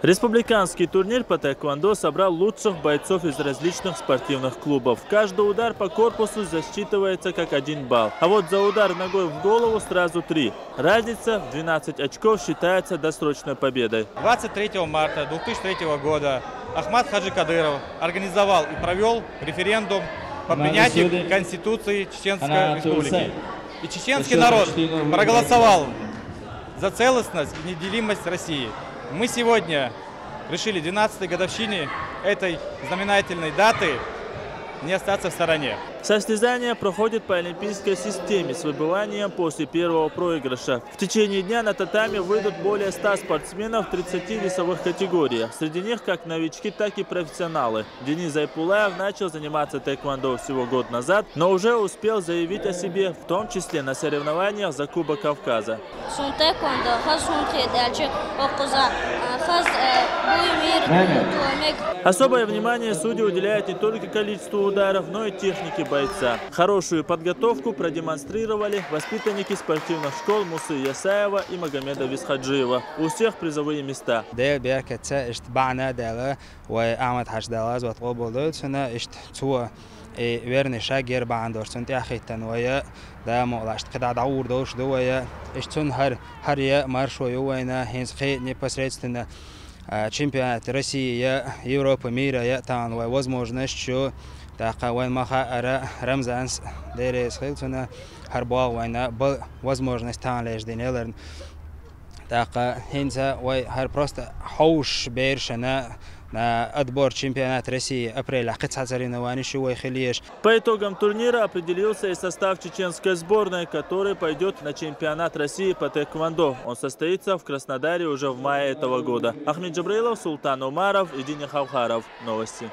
Республиканский турнир по тэквондо собрал лучших бойцов из различных спортивных клубов. Каждый удар по корпусу засчитывается как 1 балл. А вот за удар ногой в голову сразу 3. Разница в 12 очков считается досрочной победой. 23 марта 2003 года Ахмад Хаджи Кадыров организовал и провел референдум по принятию Конституции Чеченской Республики. И чеченский народ проголосовал за целостность и неделимость России. Мы сегодня решили 12-й годовщине этой знаменательной даты не остаться в стороне. Состязание проходит по олимпийской системе с выбыванием после первого проигрыша. В течение дня на татами выйдут более 100 спортсменов в 30 весовых категориях. Среди них как новички, так и профессионалы. Денис Айпулаев начал заниматься тэквондо всего год назад, но уже успел заявить о себе, в том числе на соревнованиях за Кубок Кавказа. Особое внимание судьи уделяют не только количеству ударов, но и технике бойца. Хорошую подготовку продемонстрировали воспитанники спортивных школ Мусы Ясаева и Магомеда Висхаджиева. У всех призовые места. верный шагер бандор сон тяхитан вая да молашт когда даур дош дуя ищун хар я маршою война хинсхи непосредственно чемпионат России, Европы, мира, я там возможность, что такая маха Рамзанс, дерес хилтуна, харбал война, был возможность там лишь денелер. Так, хинца, хар просто хауш бершана на отбор чемпионат России апреля. По итогам турнира определился и состав чеченской сборной, который пойдет на чемпионат России по тэквондо. Он состоится в Краснодаре уже в мае этого года. Ахмед Джабраилов, Султан Умаров и Диня Хаухаров. Новости.